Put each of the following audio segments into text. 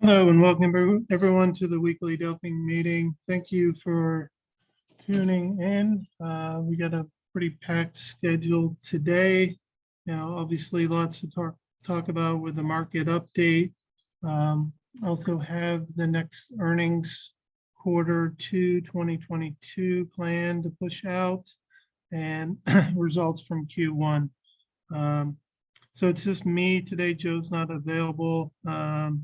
Hello and welcome everyone to the weekly Delphian meeting. Thank you for tuning in. We got a pretty packed schedule today. Now, obviously, lots to talk about with the market update. Also have the next earnings Q2 2022 plan to push out and results from Q1. So it's just me today. Joe's not available.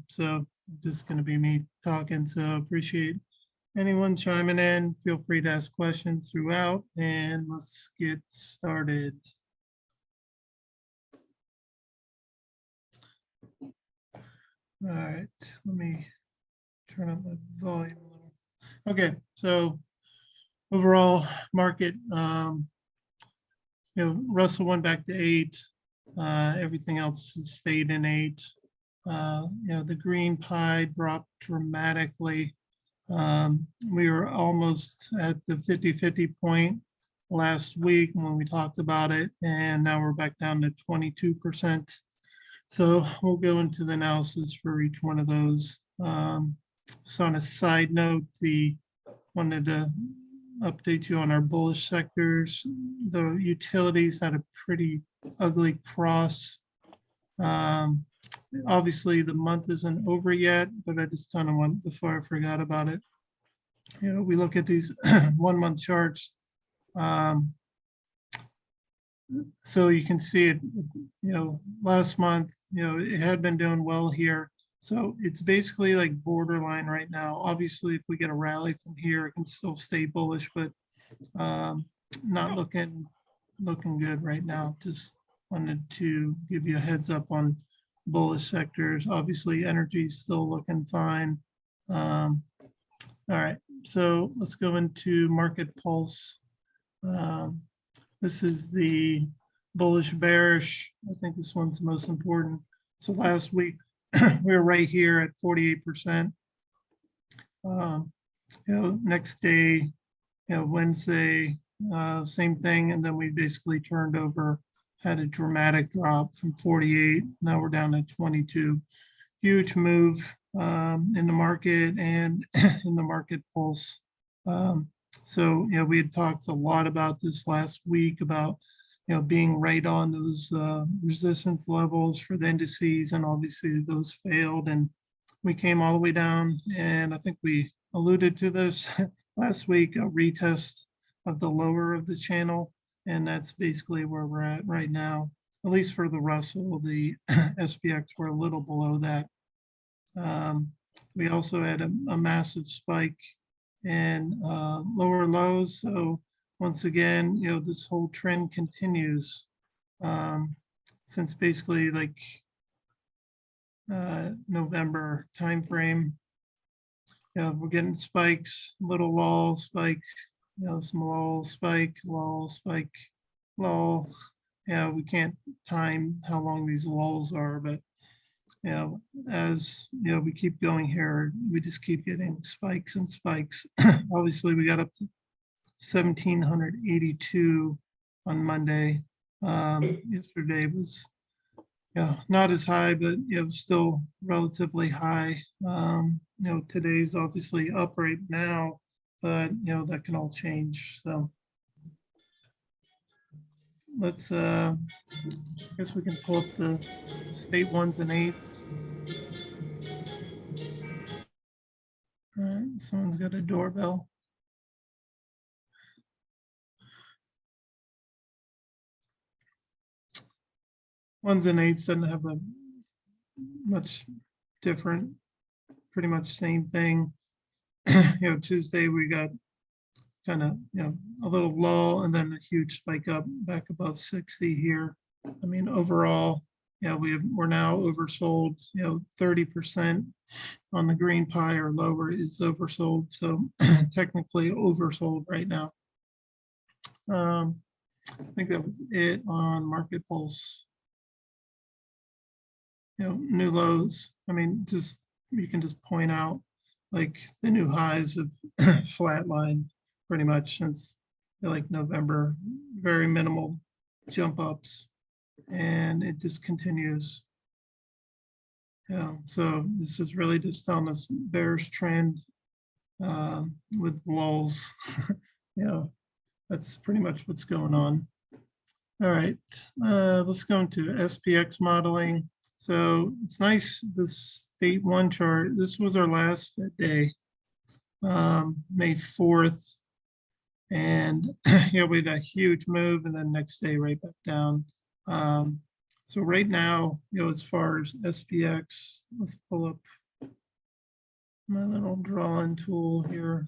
So just going to be me talking. So appreciate anyone chiming in. Feel free to ask questions throughout, and let's get started. All right, let me turn up my volume a little. Okay, so overall market, Russell went back to 8. Everything else stayed in 8. The green pie dropped dramatically. We were almost at the 50-50 point last week when we talked about it, and now we're back down to 22%. So we'll go into the analysis for each one of those. So on a side note, wanted to update you on our bullish sectors. The utilities had a pretty ugly cross. Obviously the month isn't over yet, but I just kind of want, before I forgot about it, we look at these 1 month charts. So you can see it, last month, it had been doing well here. So it's basically like borderline right now. Obviously, if we get a rally from here, it can still stay bullish, but not looking good right now. Just wanted to give you a heads up on bullish sectors. Obviously, energy is still looking fine. All right, so let's go into market pulse. This is the bullish bearish. I think this one's the most important. So last week we were right here at 48%. Next day, Wednesday, same thing, and then we basically turned over, had a dramatic drop from 48. Now we're down to 22. Huge move in the market and in the market pulse. So we had talked a lot about this last week about being right on those resistance levels for the indices, and obviously those failed, and we came all the way down. And I think we alluded to this last week, a retest of the lower of the channel, and that's basically where we're at right now, at least for the Russell. The SPX were a little below that. We also had a massive spike in lower lows. So once again, this whole trend continues since basically like November timeframe. We're getting spikes, little lull, spike, some lull, spike, lull, spike, lull. We can't time how long these lulls are, but as we keep going here, we just keep getting spikes and spikes. Obviously, we got up to 1,782 on Monday. Yesterday was not as high, but still relatively high. Today's obviously up right now, but that can all change. So let's I guess we can pull up the state 1s and 8s. All right, someone's got a doorbell. Ones and 8s doesn't have a much different, pretty much same thing. Tuesday we got kind of a little lull and then a huge spike up back above 60 here. I mean, overall, we're now oversold. 30% on the green pie or lower is oversold, so technically oversold right now. I think that was it on market pulse. New lows. I mean, just you can just point out like the new highs have flatlined pretty much since like November. Very minimal jump ups, and it just continues. Yeah, so this is really just telling us bearish trend with lulls. You know, that's pretty much what's going on. All right, let's go into SPX modeling. So it's nice, this state one chart, this was our last Fed day, May 4th. And yeah, we had a huge move and then next day right back down. So right now, as far as SPX, let's pull up my little drawing tool here.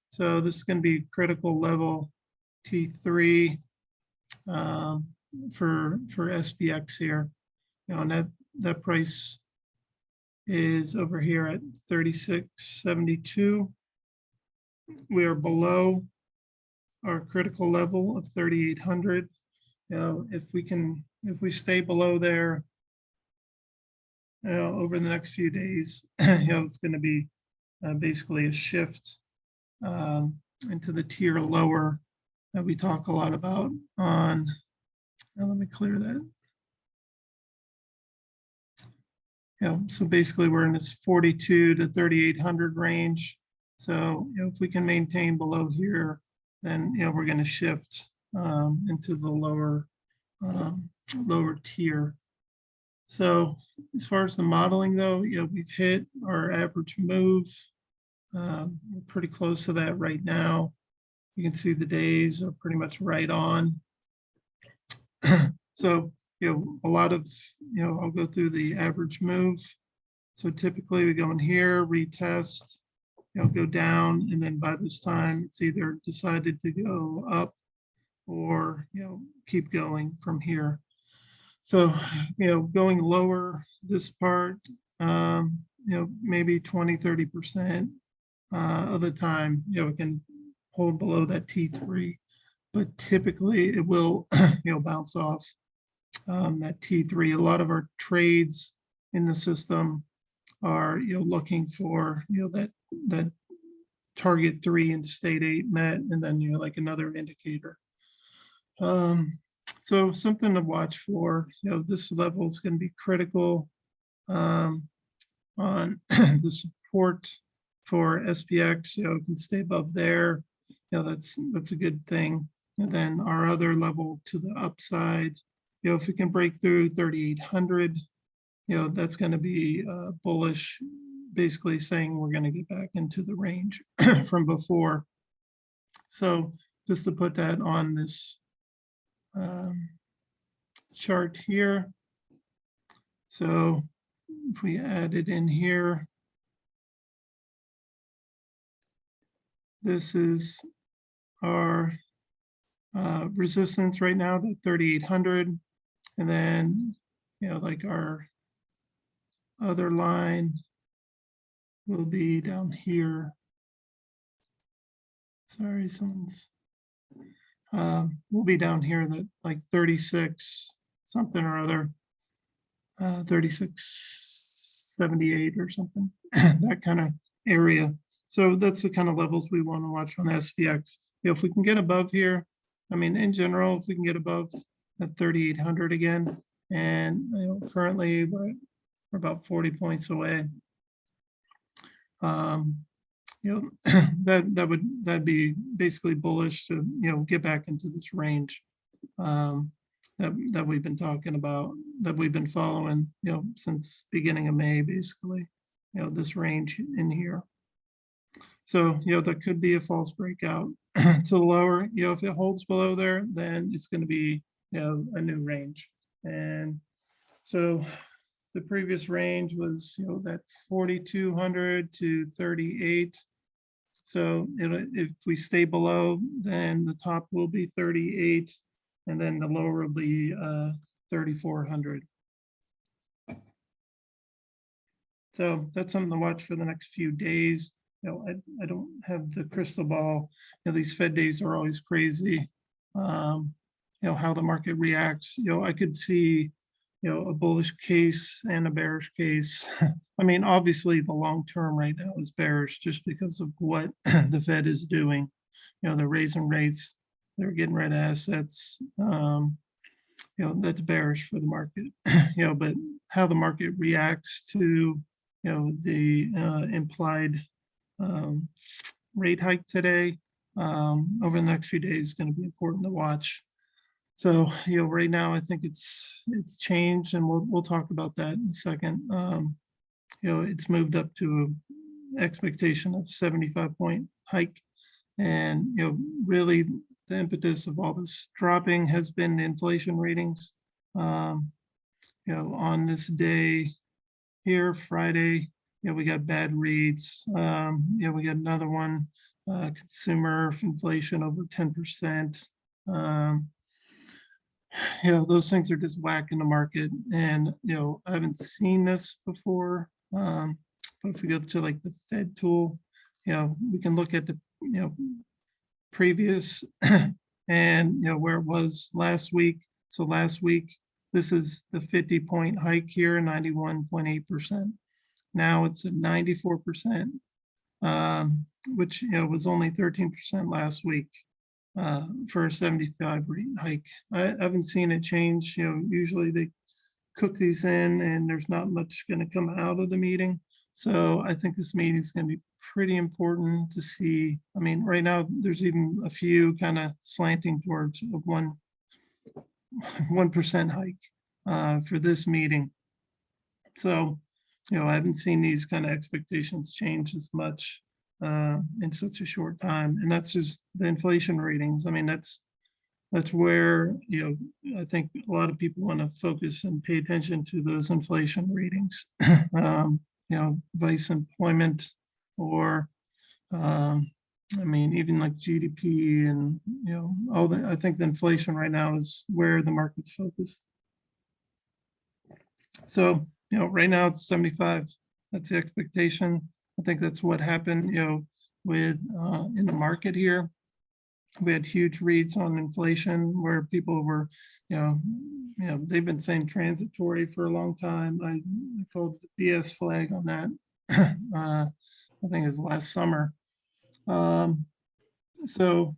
So this is going to be critical level T3 for SPX here. And that price is over here at 36.72. We are below our critical level of 3,800. If we stay below there, over the next few days, it's going to be basically a shift into the tier lower that we talk a lot about on. Now let me clear that. So basically we're in this 42 to 3,800 range. So if we can maintain below here, then we're going to shift into the lower tier. So as far as the modeling though, we've hit our average move. We're pretty close to that right now. You can see the days are pretty much right on. So a lot of, I'll go through the average move. So typically we go in here, retest, go down, and then by this time it's either decided to go up or, keep going from here. So, going lower this part, maybe 20, 30% of the time, it can hold below that T3, but typically it will, bounce off that T3. A lot of our trades in the system are, looking for, that target 3 and state 8 met, and then, like another indicator. So something to watch for, this level is going to be critical on the support for SPX, can stay above there. That's a good thing. And then our other level to the upside, if we can break through 3,800, that's going to be bullish, basically saying we're going to get back into the range from before. So just to put that on this chart here. So if we add it in here, this is our resistance right now, the 3,800. And then, like our other line will be down here. Sorry, someone's we'll be down here that like 36 something or other, 36.78 or something, that kind of area. So that's the kind of levels we want to watch on SPX. If we can get above here, I mean, in general, if we can get above that 3,800 again, and currently we're about 40 points away. That'd be basically bullish to get back into this range that we've been talking about, that we've been following since beginning of May, basically this range in here. So there could be a false breakout to the lower. If it holds below there, then it's going to be a new range. And so the previous range was that 4,200 to 38. So if we stay below, then the top will be 38, and then the lower will be 3,400. So that's something to watch for the next few days. I don't have the crystal ball. These Fed days are always crazy. How the market reacts. I could see a bullish case and a bearish case. I mean, obviously the long term right now is bearish just because of what the Fed is doing. They're raising rates, they're getting rid of assets. That's bearish for the market. But how the market reacts to, the implied rate hike today over the next few days is going to be important to watch. So, right now I think it's changed, and we'll talk about that in a second. It's moved up to an expectation of 75-point hike, and really the impetus of all this dropping has been inflation readings. On this day here, Friday, we got bad reads. We got another one, consumer inflation over 10%. Those things are just whacking the market, and I haven't seen this before. But if we go to like the Fed tool, we can look at the previous and where it was last week. So last week, this is the 50-point hike here, 91.8%. Now it's at 94%, which was only 13% last week for a 75 rate hike. I haven't seen it change. Usually they cook these in and there's not much going to come out of the meeting. So I think this meeting is going to be pretty important to see. I mean, right now there's even a few kind of slanting towards a 1% hike for this meeting. So, I haven't seen these kind of expectations change as much in such a short time. And that's just the inflation readings. I mean, that's where, I think a lot of people want to focus and pay attention to those inflation readings. Vice employment, or I mean, even like GDP and, all the, I think the inflation right now is where the market's focused. So, right now it's 75. That's the expectation. I think that's what happened, with in the market here. We had huge reads on inflation where people were, they've been saying transitory for a long time. I called the BS flag on that. I think it was last summer. So,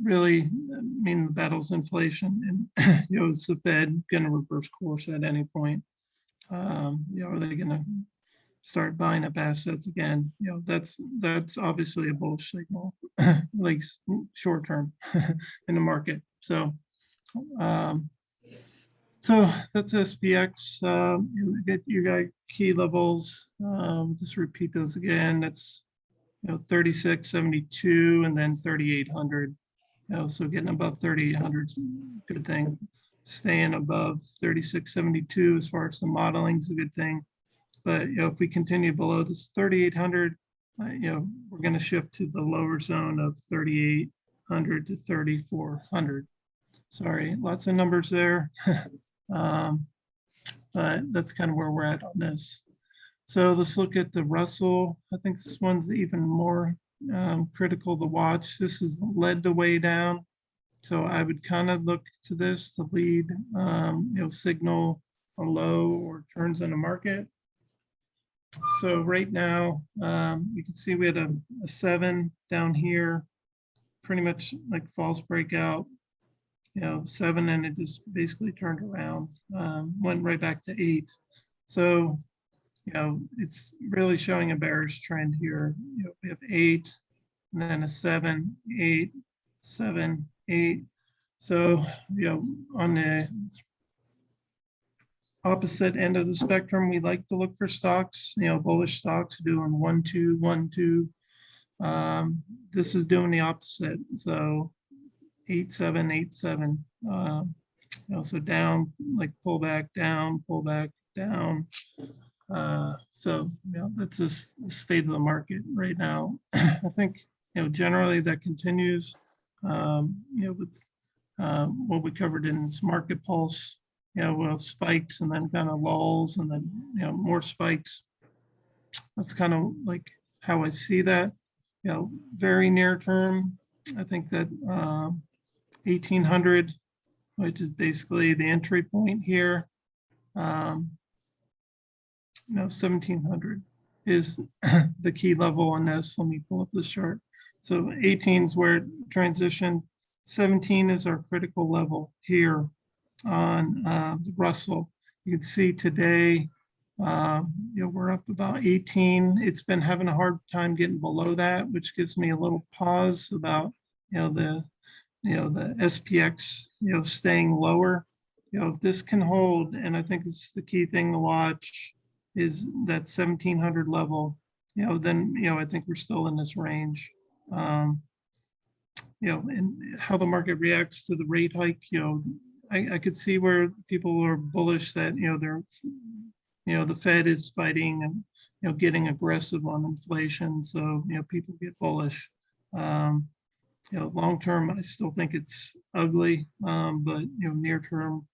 really, I mean, the battle's inflation, and is the Fed going to reverse course at any point? Are they going to start buying up assets again? That's obviously a bullish signal, like short term in the market. So, so that's SPX. You got key levels. Just repeat those again. That's 3672 and then 3800. So getting above 3800 is a good thing. Staying above 3672 as far as the modeling is a good thing. But if we continue below this 3800, we're going to shift to the lower zone of 3800 to 3400. Sorry, lots of numbers there. But that's kind of where we're at on this. So let's look at the Russell. I think this one's even more critical to watch. This is led the way down. So I would kind of look to this to lead, signal a low or turns in the market. So right now, you can see we had a 7 down here, pretty much like false breakout, 7, and it just basically turned around, went right back to 8. So, it's really showing a bearish trend here. We have 8, and then a 7, 8, 7, 8. So, on the opposite end of the spectrum, we like to look for stocks, bullish stocks doing 1, 2, 1, 2. This is doing the opposite. So 8, 7, 8, 7. So down, like pull back, down, pull back, down. So that's just the state of the market right now. I think generally that continues. With what we covered in this market pulse. Well, spikes and then kind of lulls and then, more spikes. That's kind of like how I see that, very near term. I think that 1800, which is basically the entry point here, 1700 is the key level on this. Let me pull up this chart. So 18 is where it transitioned. 17 is our critical level here on the Russell. You can see today, we're up about 18. It's been having a hard time getting below that, which gives me a little pause about, the SPX, staying lower. If this can hold, and I think this is the key thing to watch, is that 1700 level, then, I think we're still in this range. And how the market reacts to the rate hike, I could see where people are bullish that, the Fed is fighting and, getting aggressive on inflation. So, people get bullish. Long term, I still think it's ugly, but, near term,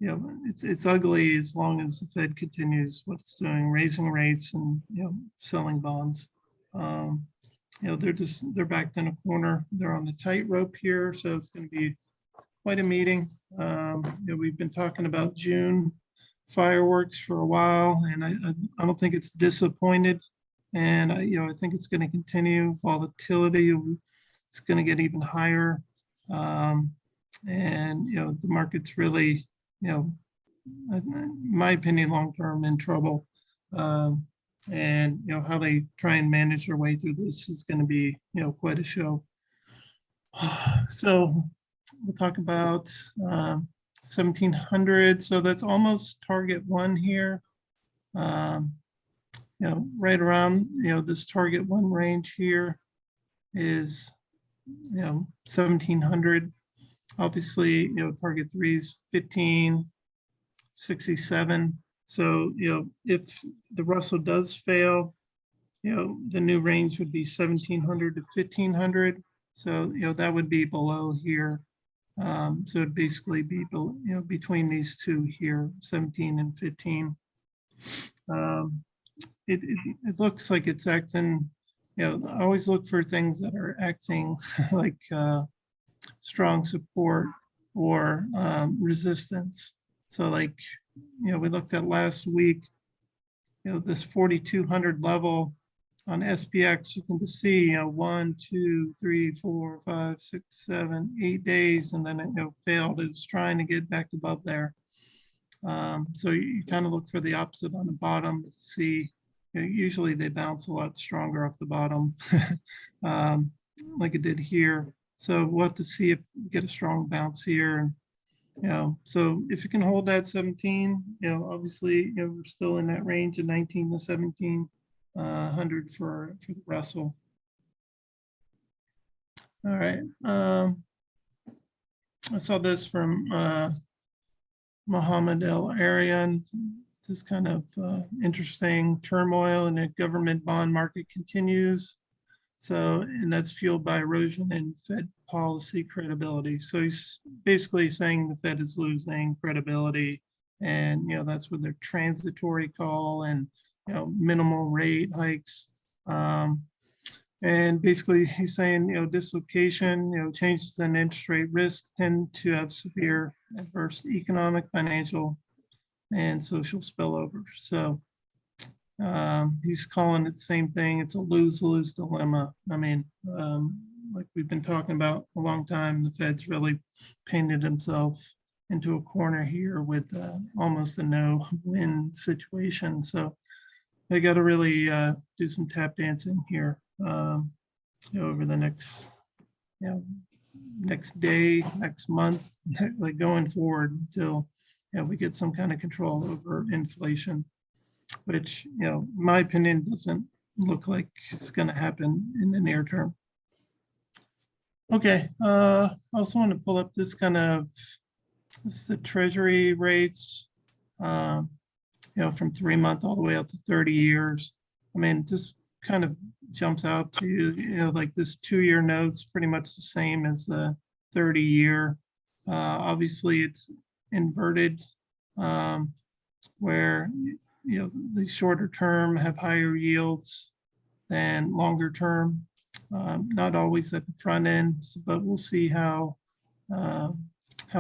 it's ugly as long as the Fed continues what it's doing, raising rates and, selling bonds. They're backed in a corner. They're on the tightrope here, so it's going to be quite a meeting. We've been talking about June fireworks for a while, and I don't think it's disappointed. And I think it's going to continue. Volatility, it's going to get even higher. And the market's really, in my opinion, long term in trouble. And how they try and manage their way through this is going to be quite a show. So we'll talk about 1700. So that's almost target one here. Right around this target one range here is 1700. Obviously, target three is 1567. So, if the Russell does fail, the new range would be 1700 to 1500. So, that would be below here. So it'd basically be, between these two here, 17 and 15. It looks like it's acting, I always look for things that are acting like strong support or resistance. So like, we looked at last week, this 4200 level on SPX, you can see, 1, 2, 3, 4, 5, 6, 7, 8 days, and then it failed. It was trying to get back above there. So you kind of look for the opposite on the bottom to see, usually they bounce a lot stronger off the bottom, like it did here. So we'll have to see if we get a strong bounce here. And, so if you can hold that 17, obviously, we're still in that range of 19 to 1700 for the Russell. All right. I saw this from Mohammed El Arian. This is kind of interesting. Turmoil in the government bond market continues. So, and that's fueled by erosion in Fed policy credibility. So he's basically saying the Fed is losing credibility, and that's with their transitory call and minimal rate hikes. And basically he's saying dislocation, changes in interest rate risk tend to have severe adverse economic, financial, and social spillover. So he's calling it the same thing. It's a lose-lose dilemma. I mean, like we've been talking about a long time, the Fed's really painted himself into a corner here with almost a no-win situation. So they got to really do some tap dancing here over the next, next day, next month, like going forward until we get some kind of control over inflation, which, in my opinion, doesn't look like it's going to happen in the near term. Okay, I also want to pull up this kind of, this is the Treasury rates, from 3-month all the way up to 30 years. I mean, just kind of jumps out to you, like this 2-year note's pretty much the same as the 30-year. Obviously, it's inverted, where the shorter term have higher yields than longer term. Not always at the front end, but we'll see how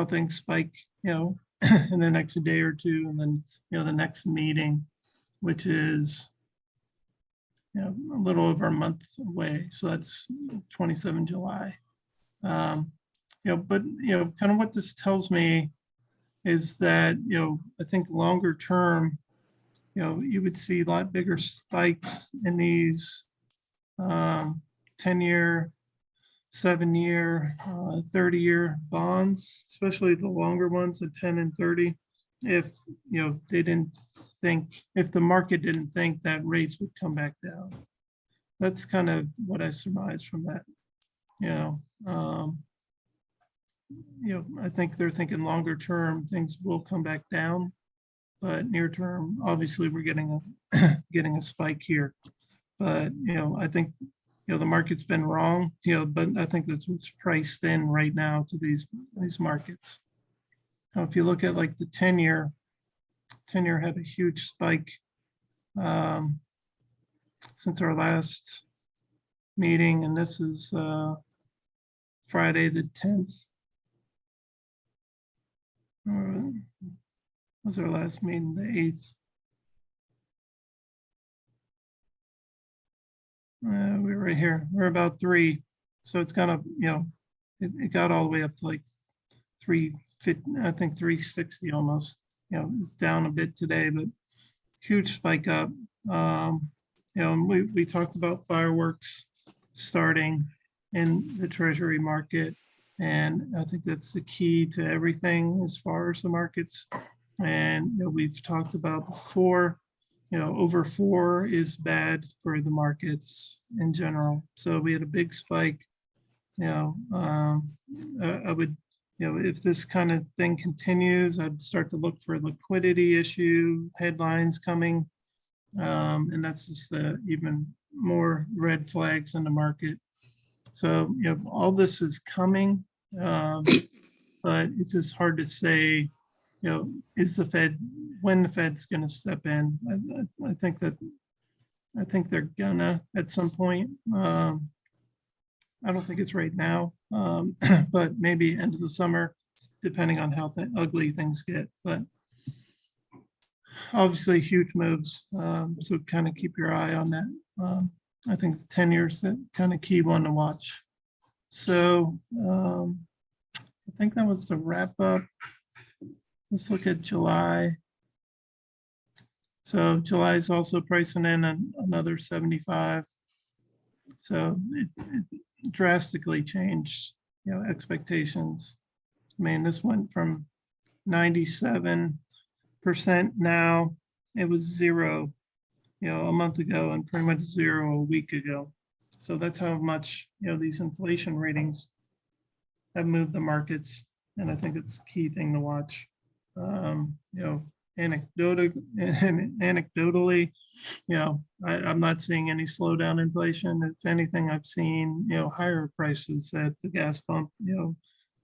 things spike, in the next day or two, and then the next meeting, which is a little over a month away. So that's 27 July. But kind of what this tells me, is that, I think longer term, you would see a lot bigger spikes in these 10-year, 7-year, 30-year bonds, especially the longer ones at 10 and 30. If, they didn't think, if the market didn't think that rates would come back down. That's kind of what I surmise from that. I think they're thinking longer term, things will come back down, but near term, obviously we're getting a spike here. But, I think, the market's been wrong, but I think that's what's priced in right now to these markets. Now, if you look at like the 10-year had a huge spike since our last meeting, and this is Friday the 10th. Was our last meeting the 8th? We're right here. We're about 3. So it's kind of, it got all the way up to like 350, I think 360 almost. It's down a bit today, but huge spike up. And we talked about fireworks starting in the treasury market. And I think that's the key to everything as far as the markets. And we've talked about before, over 4 is bad for the markets in general. So we had a big spike. I would, if this kind of thing continues, I'd start to look for liquidity issue headlines coming. And that's just even more red flags in the market. So, all this is coming, but it's just hard to say, is the Fed, when the Fed's going to step in. I think they're gonna at some point. I don't think it's right now, but maybe end of the summer, depending on how ugly things get. But obviously huge moves, so kind of keep your eye on that. I think the 10 years that kind of key one to watch. So I think that was the wrap up. Let's look at July. So July is also pricing in another 75. So it drastically changed, expectations. I mean, this went from 97% now. It was 0, a month ago, and pretty much 0 a week ago. So that's how much, these inflation ratings have moved the markets. And I think it's a key thing to watch. Anecdotally, I'm not seeing any slowdown inflation. If anything, I've seen, higher prices at the gas pump.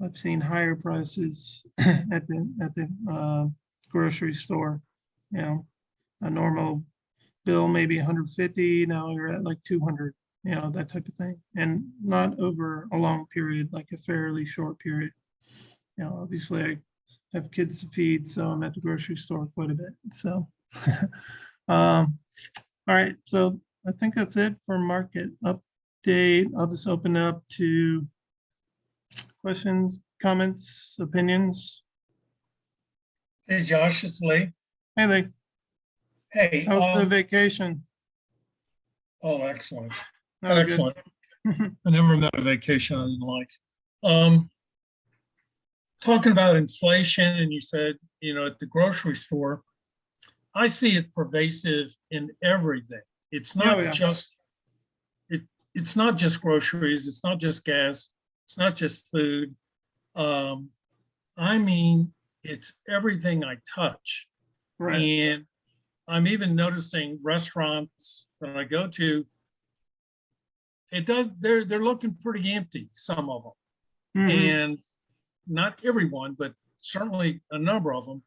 I've seen higher prices at the grocery store. A normal bill maybe 150. Now you're at like 200. That type of thing, and not over a long period, like a fairly short period. Obviously I have kids to feed, so I'm at the grocery store quite a bit. So, all right. So I think that's it for market update. I'll just open it up to questions, comments, opinions. Hey, Josh, it's Lee. Hey, Lee. Hey. How's the vacation? Oh, excellent. Oh, excellent. I never met a vacation I didn't like. Talking about inflation, and you said, at the grocery store, I see it pervasive in everything. It's not just it's not just groceries, it's not just gas, it's not just food. I mean, it's everything I touch. Right. And I'm even noticing restaurants that I go to, they're looking pretty empty, some of them. Mm-hmm. And not everyone, but certainly a number of them.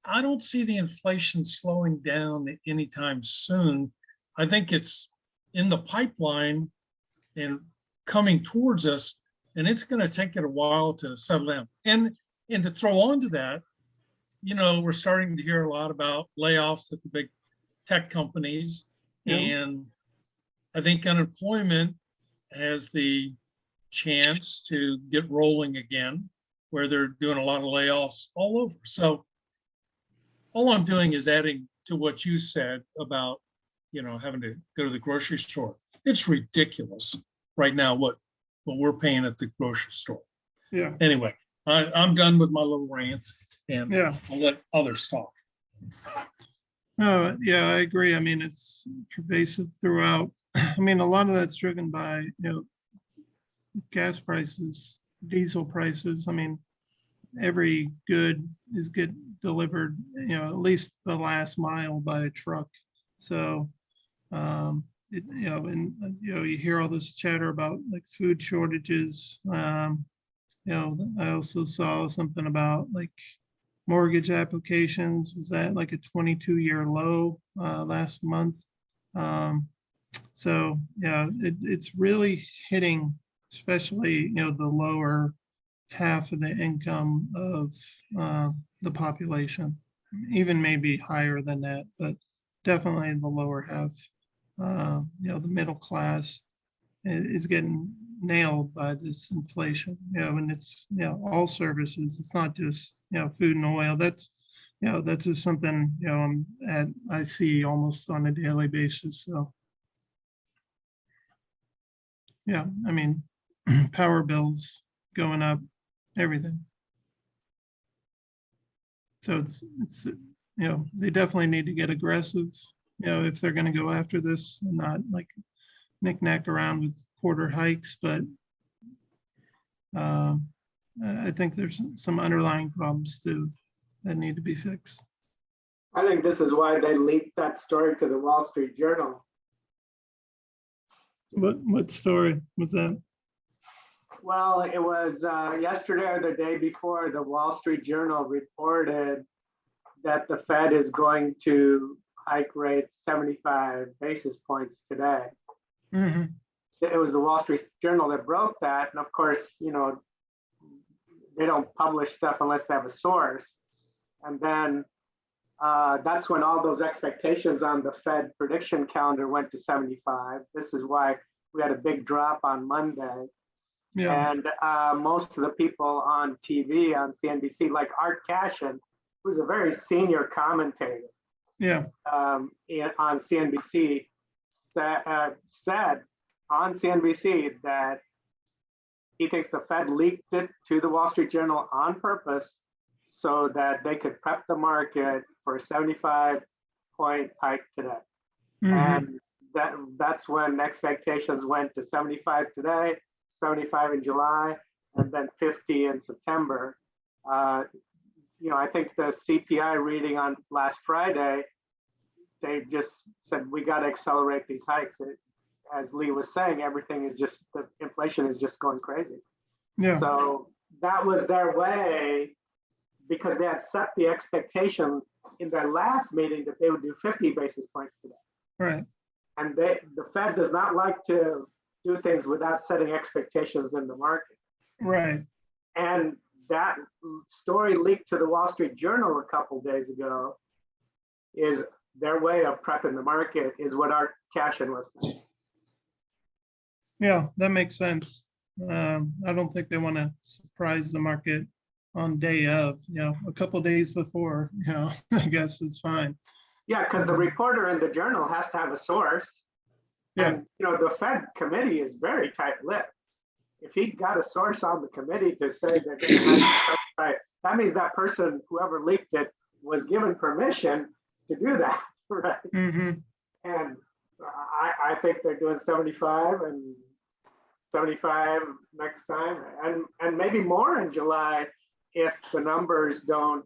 I don't see the inflation slowing down anytime soon. I think it's in the pipeline and coming towards us, and it's going to take it a while to settle down. And to throw on to that, we're starting to hear a lot about layoffs at the big tech companies. Yeah. And I think unemployment has the chance to get rolling again, where they're doing a lot of layoffs all over. So all I'm doing is adding to what you said about, having to go to the grocery store. It's ridiculous right now what we're paying at the grocery store. Yeah. Anyway, I'm done with my little rant, and Yeah. I'll let others talk. No, yeah, I agree. I mean, it's pervasive throughout. I mean, a lot of that's driven by, gas prices, diesel prices. I mean, every good is get delivered, at least the last mile by a truck. So, you hear all this chatter about like food shortages. I also saw something about like mortgage applications. Was that like a 22-year low last month? So yeah, it's really hitting, especially, the lower half of the income of the population, even maybe higher than that, but definitely the lower half. The middle class is getting nailed by this inflation, and it's, all services. It's not just, food and oil. That's just something, I see almost on a daily basis. So, yeah, I mean, power bills going up, everything. So it's, they definitely need to get aggressive, if they're going to go after this and not like knick-knack around with quarter hikes. But I think there's some underlying problems too that need to be fixed. I think this is why they leaked that story to the Wall Street Journal. What story was that? Well, it was yesterday or the day before, the Wall Street Journal reported that the Fed is going to hike rates 75 basis points today. Mm-hmm. It was the Wall Street Journal that broke that. And of course, they don't publish stuff unless they have a source. And then that's when all those expectations on the Fed prediction calendar went to 75. This is why we had a big drop on Monday. Yeah. And most of the people on TV, on CNBC, like Art Cashin, who's a very senior commentator, Yeah. on CNBC, said on CNBC that he thinks the Fed leaked it to the Wall Street Journal on purpose so that they could prep the market for a 75-point hike today. Mm-hmm. And that's when expectations went to 75 today, 75 in July, and then 50 in September. I think the CPI reading on last Friday, they just said, we got to accelerate these hikes. As Lee was saying, the inflation is just going crazy. Yeah. So that was their way, because they had set the expectation in their last meeting that they would do 50 basis points today. Right. And the Fed does not like to do things without setting expectations in the market. Right. And that story leaked to the Wall Street Journal a couple days ago is their way of prepping the market, is what Art Cashin was saying. Yeah, that makes sense. I don't think they want to surprise the market on day of, a couple of days before, I guess is fine. Yeah, because the reporter in the journal has to have a source. Yeah. And, the Fed committee is very tight-lipped. If he got a source on the committee to say they're going to hike, that means that person, whoever leaked it, was given permission to do that, right? Mm-hmm. And I think they're doing 75 and 75 next time, and maybe more in July if the numbers don't,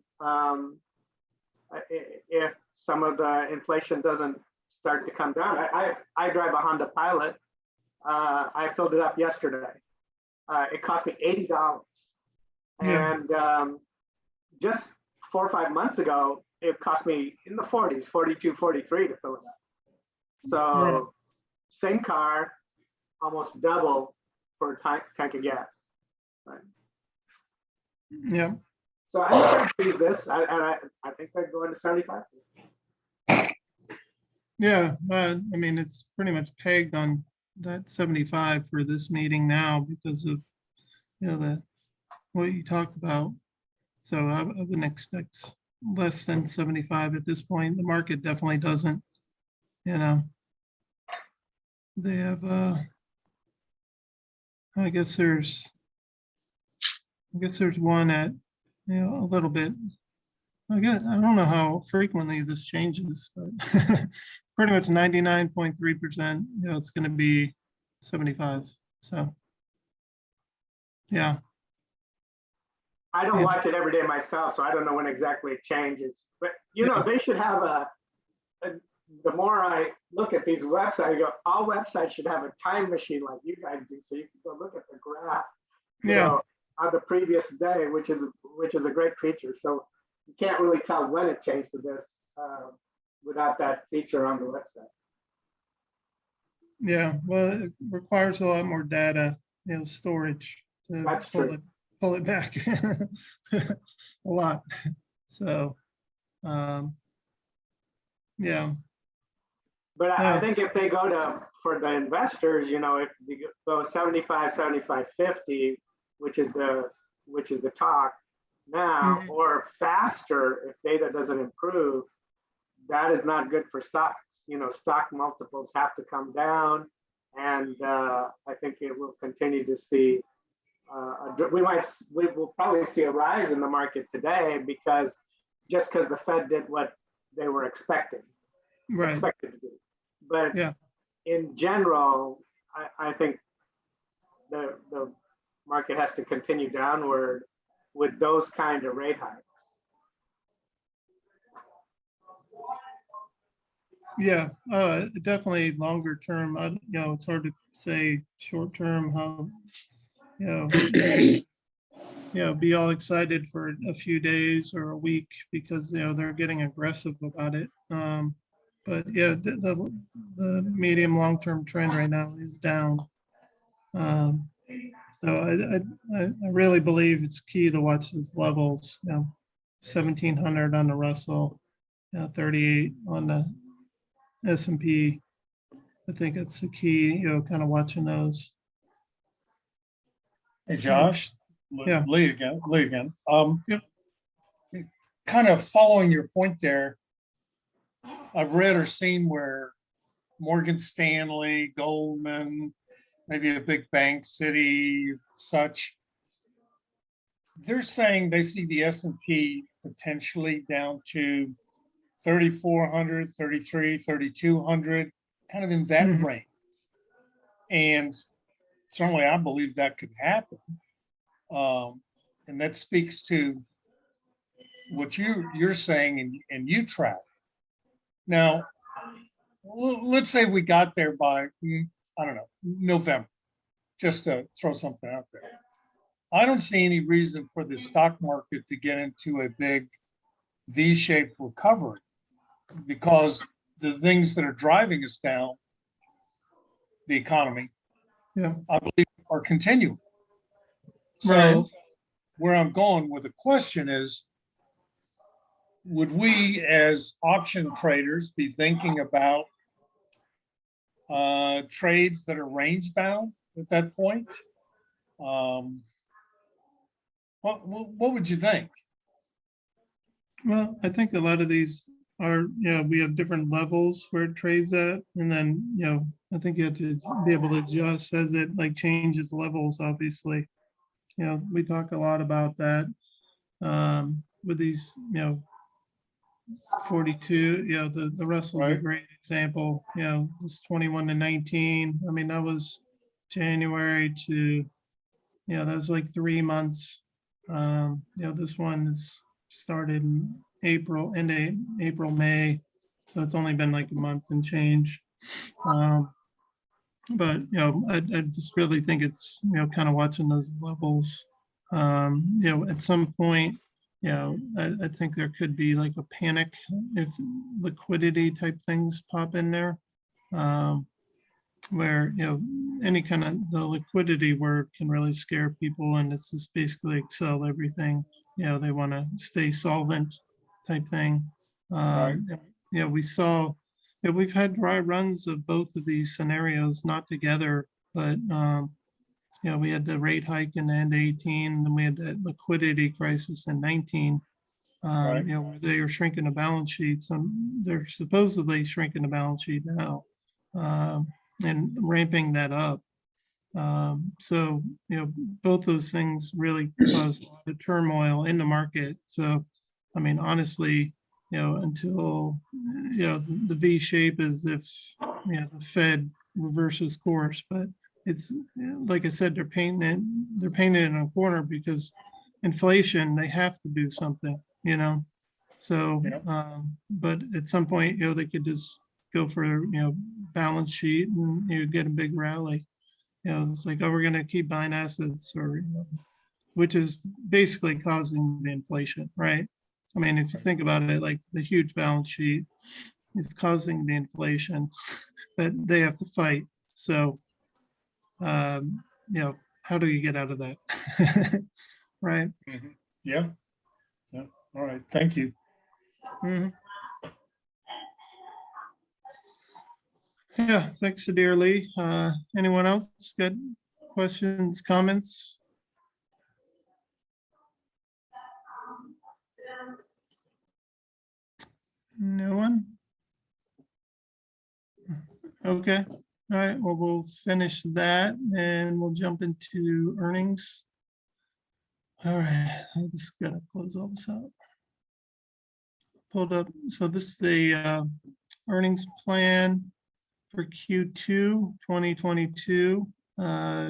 if some of the inflation doesn't start to come down. I drive a Honda Pilot. I filled it up yesterday. It cost me $80. Yeah. And just 4 or 5 months ago, it cost me in the 40s, 42, 43 to fill it up. So Right. Same car, almost double for a tank of gas. Right. Yeah. So I'm pleased this. I think they're going to 75. Yeah. I mean, it's pretty much pegged on that 75 for this meeting now because of, what you talked about. So I wouldn't expect less than 75 at this point. The market definitely doesn't, you know. They have, I guess there's one at, a little bit. I don't know how frequently this changes, but pretty much 99.3%, it's going to be 75. So, yeah. I don't Yeah. watch it every day myself, so I don't know when exactly it changes. But they should have the more I look at these websites, I go, all websites should have a time machine like you guys do, so you can go look at the graph, on the previous day, which is a great feature. So you can't really tell when it changed to this without that feature on the website. Yeah, well, it requires a lot more data, storage to That's true. pull it back a lot. So, yeah. But No, I think if they go for the investors, if you go 75, 75, 50, which is the talk now, Mhm. or faster if data doesn't improve, that is not good for stocks. Stock multiples have to come down, and I think it will continue to see. We will probably see a rise in the market today because the Fed did what they were expected Right. to do. But Yeah. in general, I think the market has to continue downward with those kind of rate hikes. Yeah, definitely longer term. It's hard to say short term how, be all excited for a few days or a week because, they're getting aggressive about it. But yeah, the medium long-term trend right now is down. So I really believe it's key to watch those levels, 1700 on the Russell, 38 on the S&P. I think it's a key, kind of watching those. Hey, Josh, Yeah. Lee again. Yep. Kind of following your point there, I've read or seen where Morgan Stanley, Goldman, maybe a big bank, Citi, such, they're saying they see the S&P potentially down to 3,400, 33, 3,200, kind of in that Mhm. range. And certainly I believe that could happen. And that speaks to what you're saying and you track. Now, let's say we got there by, I don't know, November, just to throw something out there. I don't see any reason for the stock market to get into a big V-shaped recovery because the things that are driving us down, the economy, Yeah. I believe are continuing. So Right. where I'm going with the question is, would we as option traders be thinking about trades that are range bound at that point? What would you think? Well, I think a lot of these are, we have different levels where it trades at. And then, I think you have to be able to adjust as it like changes levels, obviously. We talk a lot about that with these, 42, the Russell's a Right. great example, this 21 to 19. I mean, that was January to, that was like 3 months. This one is started in April, into April, May. So it's only been like a month and change. But, I just really think it's, kind of watching those levels. At some point, I think there could be like a panic if liquidity type things pop in there. Where, any kind of the liquidity word can really scare people, and it's just basically sell everything. They want to stay solvent type thing. Right. We saw, we've had dry runs of both of these scenarios, not together, but we had the rate hike in the end of 18, and then we had that liquidity crisis in 19. Right. Where they are shrinking the balance sheet. So they're supposedly shrinking the balance sheet now, and ramping that up. So, both those things really cause a lot of turmoil in the market. So, I mean, honestly, until, the V shape is if, the Fed reverses course, but it's, like I said, they're painting it in a corner because inflation, they have to do something, So, Yeah. but at some point, they could just go for, balance sheet and you get a big rally. It's like, oh, we're gonna keep buying assets or, which is basically causing the inflation, right? I mean, if you think about it, like the huge balance sheet is causing the inflation that they have to fight. So, how do you get out of that? Right? Mhm. Yeah. Yeah. All right. Thank you. Mhm. Yeah, thanks, dearly. Anyone else got questions, comments? No one? Okay, all right, well, we'll finish that and we'll jump into earnings. All right, I just gotta close all this out. Pulled up, so this is the earnings plan for Q2 2022.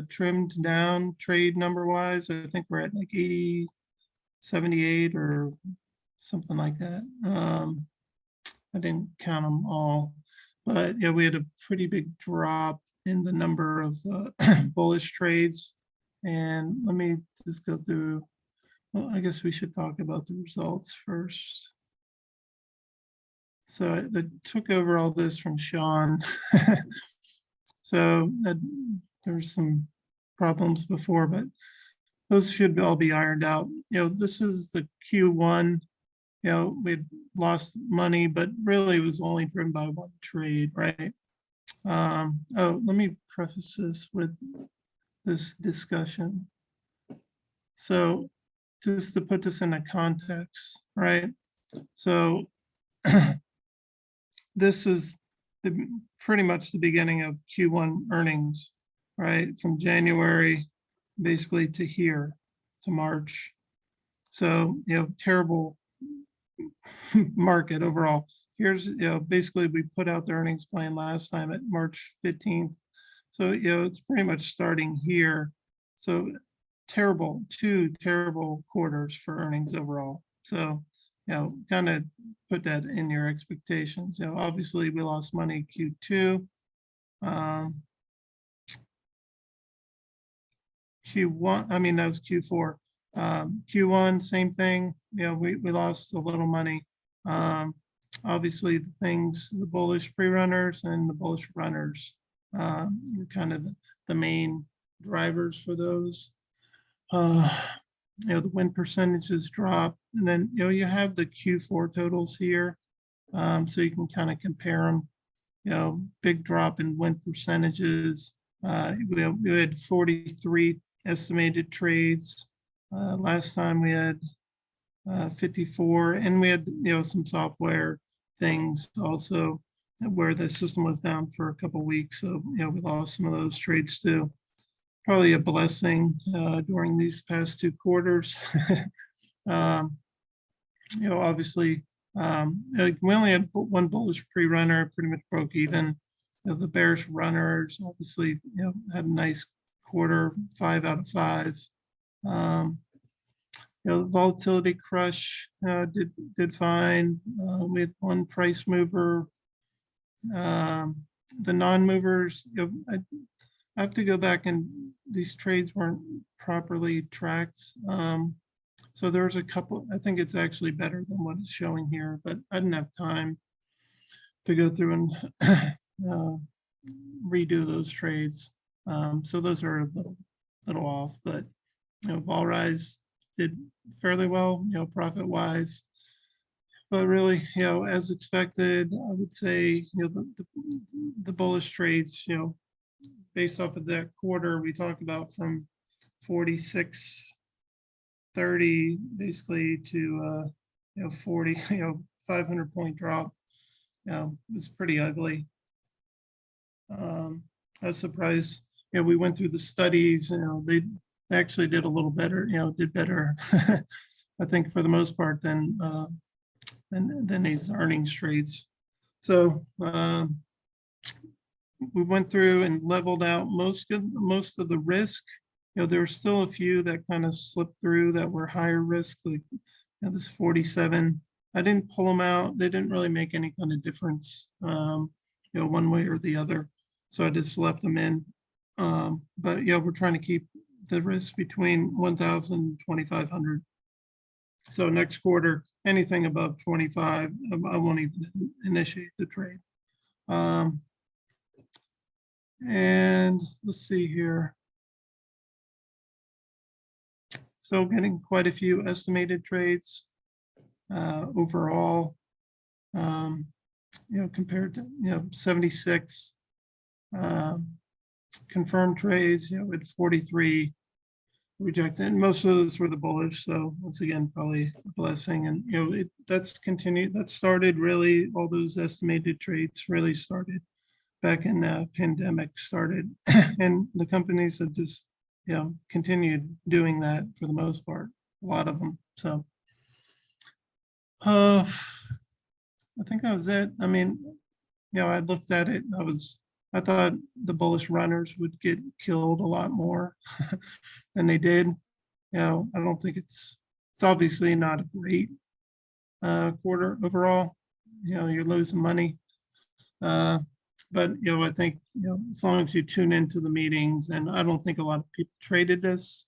Trimmed down trade number wise. I think we're at like 80, 78 or something like that. I didn't count them all, but yeah, we had a pretty big drop in the number of bullish trades. And let me just go through, well, I guess we should talk about the results first. So I took over all this from Sean. So there were some problems before, but those should all be ironed out. This is the Q1. We lost money, but really it was only driven by one trade, right? Oh, let me preface this with this discussion. So just to put this in a context, right? So this is pretty much the beginning of Q1 earnings, right? From January, basically to here, to March. So, terrible market overall. Here's, basically we put out the earnings plan last time at March 15th. So, it's pretty much starting here. So two terrible quarters for earnings overall. So, kind of put that in your expectations. Obviously we lost money Q2. Q1, I mean, that was Q4. Q1, same thing. We lost a little money. Obviously the bullish pre-runners and the bullish runners were kind of the main drivers for those. The win percentages drop, and then you have the Q4 totals here, so you can kind of compare them. Big drop in win percentages. We had 43 estimated trades. Last time we had 54, and we had some software things also where the system was down for a couple of weeks. So we lost some of those trades too. Probably a blessing during these past two quarters. Obviously, we only had one bullish pre-runner, pretty much broke even. The bearish runners obviously had a nice quarter, 5 out of 5. The volatility crush did fine. We had one price mover. The non-movers, I have to go back, and these trades weren't properly tracked. So there's a couple. I think it's actually better than what it's showing here, but I didn't have time to go through and redo those trades. So those are a little off, but Volrise did fairly well, profit wise. But really, as expected, I would say, the bullish trades, based off of that quarter, we talked about from 46.30 basically to 40, 500-point drop. It was pretty ugly. I was surprised. We went through the studies. They actually did a little better. Did better. I think for the most part than these earnings trades. So we went through and leveled out most of the risk. There were still a few that kind of slipped through that were higher risk, like this 47. I didn't pull them out. They didn't really make any kind of difference, one way or the other. So I just left them in. But we're trying to keep the risk between 1,000 and 2,500. So next quarter, anything above 25, I won't even initiate the trade. And let's see here. So getting quite a few estimated trades overall, compared to, 76 confirmed trades, with 43 rejected, and most of those were the bullish. So once again, probably a blessing. And that's continued. That started really, all those estimated trades really started back in the pandemic started, and the companies have just continued doing that for the most part, a lot of them. So I think that was it. I mean, I looked at it. I thought the bullish runners would get killed a lot more than they did. I don't think it's obviously not a great quarter overall. You're losing money. But I think as long as you tune into the meetings, and I don't think a lot of people traded this.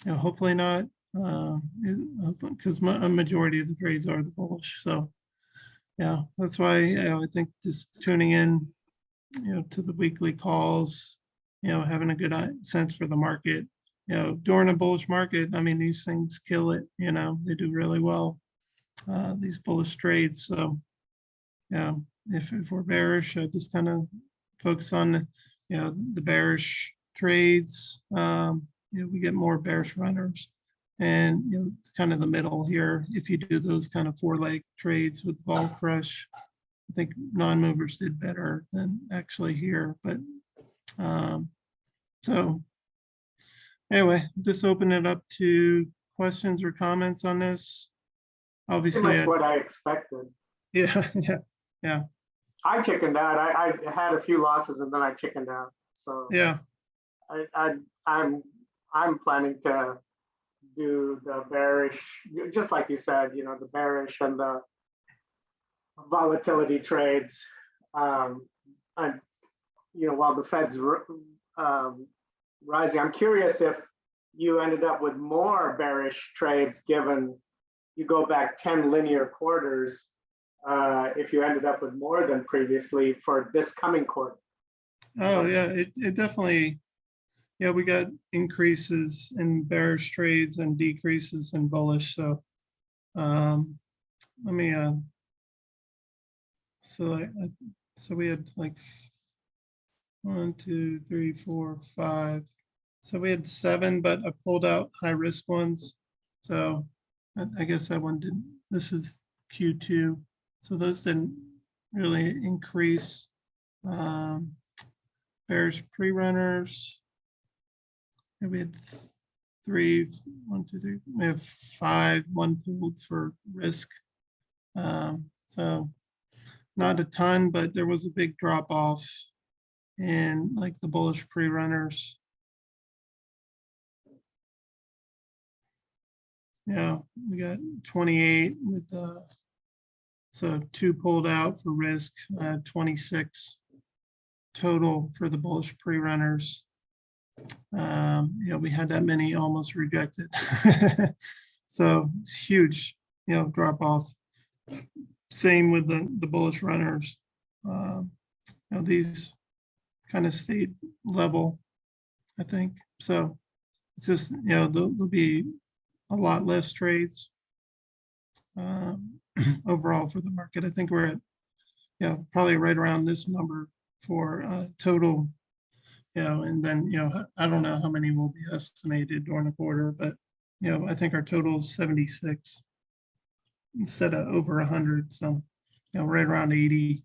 Hopefully not, because a majority of the trades are the bullish. So that's why I think just tuning in, to the weekly calls, having a good sense for the market. During a bullish market, I mean, these things kill it. They do really well. These bullish trades. So if we're bearish, I just kind of focus on the bearish trades. We get more bearish runners, and kind of the middle here. If you do those kind of 4-leg trades with vol crush, I think non-movers did better than actually here. But so anyway, just open it up to questions or comments on this. Obviously, pretty much what I expected. Yeah. I chickened out. I had a few losses and then I chickened out. So Yeah. I'm planning to do the bearish, just like you said, the bearish and the volatility trades. And while the Fed's rising, I'm curious if you ended up with more bearish trades given you go back 10 linear quarters. If you ended up with more than previously for this coming quarter. Oh yeah, it definitely, we got increases in bearish trades and decreases in bullish. So let me so we had like 1, 2, 3, 4, 5. So we had 7, but I pulled out high risk ones. So I guess that one didn't. This is Q2. So those didn't really increase. Bearish pre-runners. We had 3, 1, 2, 3. We have 5, 1 pulled for risk. So not a ton, but there was a big drop off in like the bullish pre-runners. We got 28 with so 2 pulled out for risk, 26 total for the bullish pre-runners. We had that many almost rejected. So it's huge, drop off. Same with the bullish runners. These kind of stayed level, I think. So it's just, there'll be a lot less trades overall for the market. I think we're at, probably right around this number for total, and then, I don't know how many will be estimated during the quarter, but, I think our total is 76 instead of over 100. So, right around 80.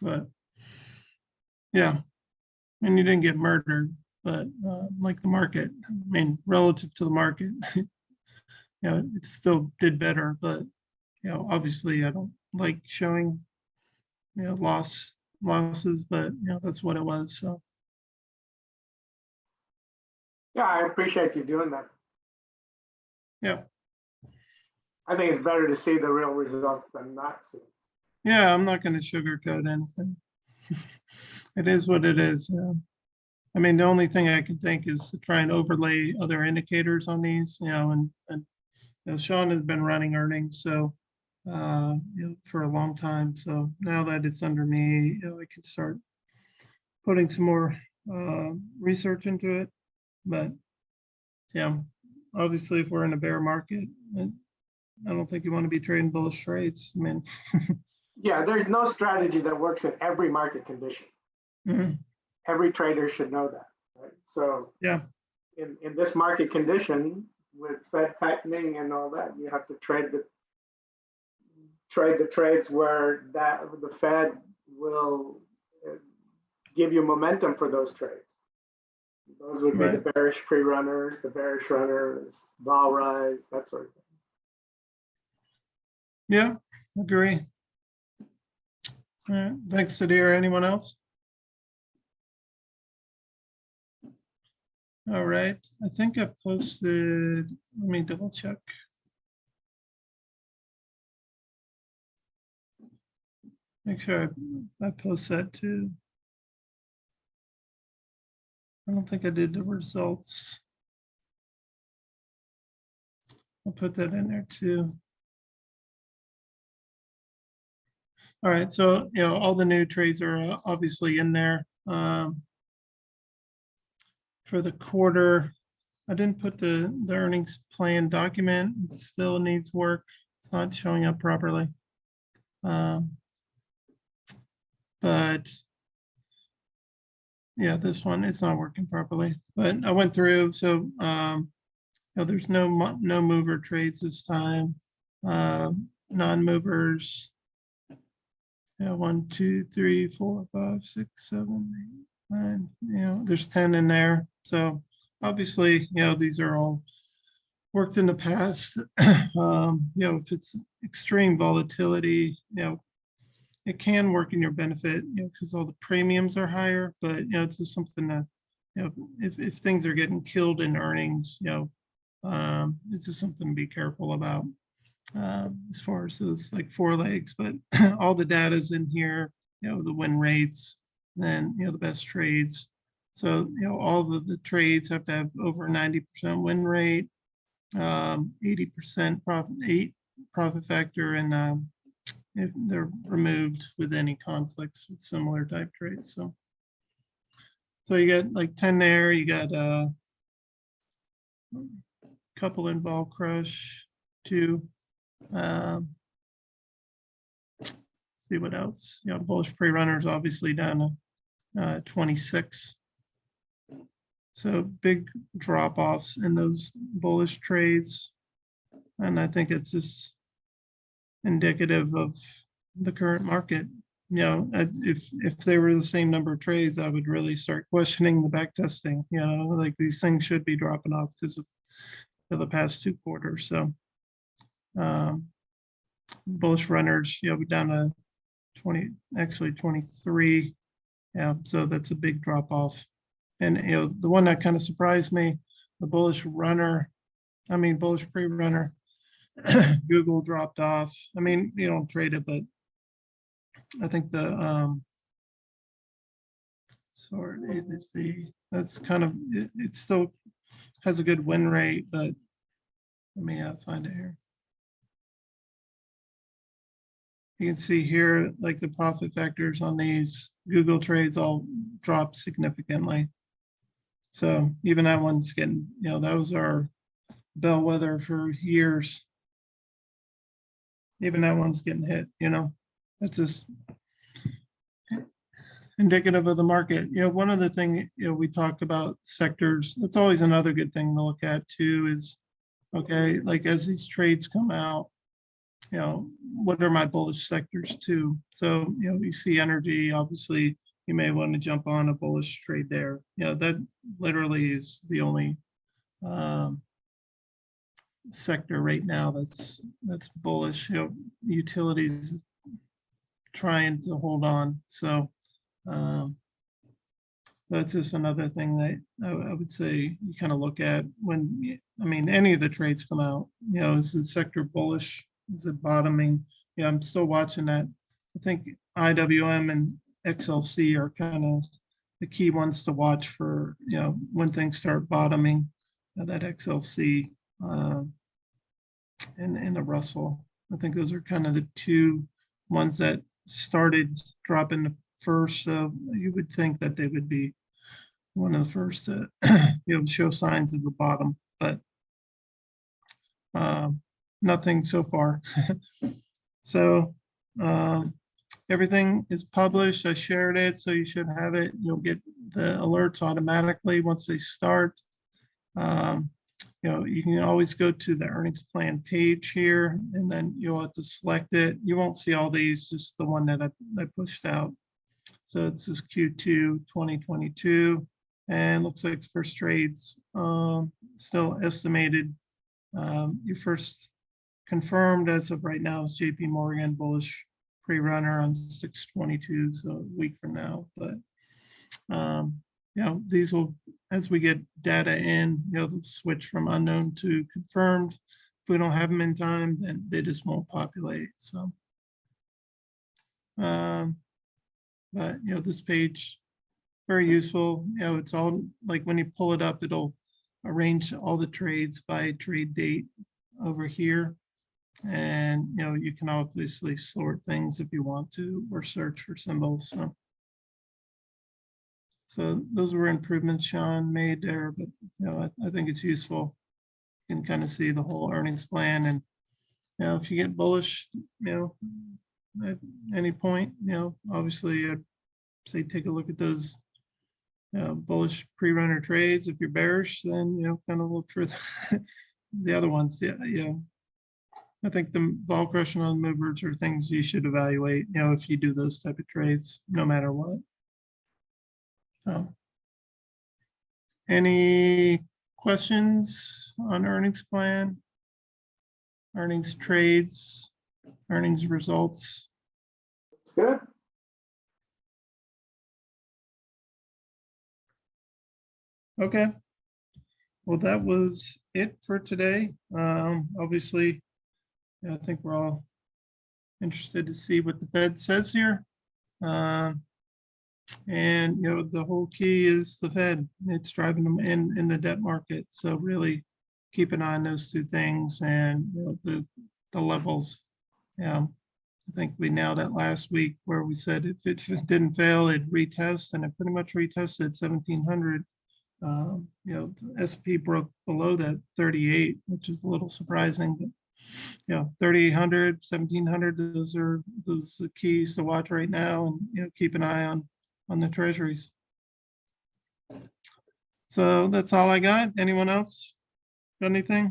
But yeah, and you didn't get murdered, but like the market, I mean, relative to the market, it still did better. But, obviously I don't like showing, losses, but, that's what it was. So, Yeah, I appreciate you doing that. yeah. I think it's better to see the real results than not see. Yeah, I'm not going to sugarcoat anything. It is what it is. I mean, the only thing I can think is to try and overlay other indicators on these, and Sean has been running earnings, so for a long time. So now that it's under me, I can start putting some more research into it. But yeah, obviously, if we're in a bear market, I don't think you want to be trading bullish trades. I mean, Yeah, there's no strategy that works in every market condition. mhm, Every trader should know that, right? So yeah, in this market condition with Fed tightening and all that, you have to trade the trades where that the Fed will give you momentum for those trades. Those would be right. the bearish pre-runners, the bearish runners, vol rise, that sort of thing. Yeah, agree. All right, thanks, Sadir. Anyone else? All right, I think I posted, let me double check. Make sure I post that too. I don't think I did the results. I'll put that in there too. All right, so, all the new trades are obviously in there. For the quarter, I didn't put the earnings plan document. It still needs work. It's not showing up properly. But yeah, this one, it's not working properly. But I went through, so there's no mover trades this time. Non-movers. Yeah, 1, 2, 3, 4, 5, 6, 7, 8, 9. There's 10 in there. So obviously, these are all worked in the past. If it's extreme volatility, it can work in your benefit, because all the premiums are higher. But it's just something that, if things are getting killed in earnings, it's just something to be careful about. As far as those like 4 legs, but all the data's in here, the win rates, then, the best trades. So, all of the trades have to have over 90% win rate, 80% profit factor, and if they're removed with any conflicts with similar type trades. So you got like 10 there, you got a couple in vol crush, 2. See what else, bullish pre-runners obviously down to 26. So big drop-offs in those bullish trades. And I think it's just indicative of the current market. If they were the same number of trades, I would really start questioning the back testing. Like these things should be dropping off because of the past 2 quarters. So bullish runners, down to 20, actually 23. Yeah, so that's a big drop off. And the one that kind of surprised me, the bullish pre-runner, Google dropped off. I mean, you don't trade it, but I think that's kind of, it still has a good win rate, but let me find it here. You can see here, like the profit factors on these Google trades all dropped significantly. So even that one's getting, that was our bellwether for years. Even that one's getting hit, that's just, indicative of the market. One other thing, we talk about sectors. That's always another good thing to look at too is, okay, like as these trades come out, what are my bullish sectors too? So, you see energy, obviously, you may want to jump on a bullish trade there. That literally is the only sector right now that's bullish. Utilities trying to hold on. So that's just another thing that I would say you kind of look at when, any of the trades come out, is the sector bullish? Is it bottoming? I'm still watching that. I think IWM and XLC are kind of the key ones to watch for, when things start bottoming, that XLC and the Russell. I think those are kind of the two ones that started dropping the first. So you would think that they would be one of the first to show signs of the bottom, but nothing so far. So everything is published. I shared it, so you should have it. You'll get the alerts automatically once they start. You can always go to the earnings plan page here, and then you'll have to select it. You won't see all these, just the one that I pushed out. So it's this Q2 2022, and looks like the first trades still estimated. You first confirmed as of right now is JP Morgan bullish pre-runner on 6/22, so a week from now. But these will, as we get data in, they'll switch from unknown to confirmed. If we don't have them in time, then they just won't populate. So, but this page, very useful. It's all like when you pull it up, it'll arrange all the trades by trade date over here. And, you can obviously sort things if you want to, or search for symbols. So those were improvements Sean made there, but, I think it's useful. You can kind of see the whole earnings plan. And, if you get bullish, at any point, obviously I'd say take a look at those bullish pre-runner trades. If you're bearish, then, kind of look for the other ones. Yeah. I think the vol crushing on movers are things you should evaluate, if you do those type of trades, no matter what. Any questions on earnings plan, earnings trades, earnings results? Good. Okay. Well, that was it for today. Obviously, I think we're all interested to see what the Fed says here. And, the whole key is the Fed. It's driving them in the debt market. So really keep an eye on those two things and, the levels. I think we nailed it last week where we said if it didn't fail, it'd retest, and it pretty much retested 1700. The S&P broke below that 38, which is a little surprising, but 3,800, 1,700, those are the keys to watch right now, and keep an eye on the treasuries. So that's all I got. Anyone else got anything?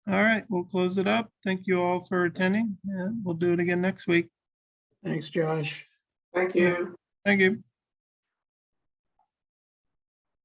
All right, we'll close it up. Thank you all for attending, and we'll do it again next week. Thanks, Josh. Thank you. Thank you.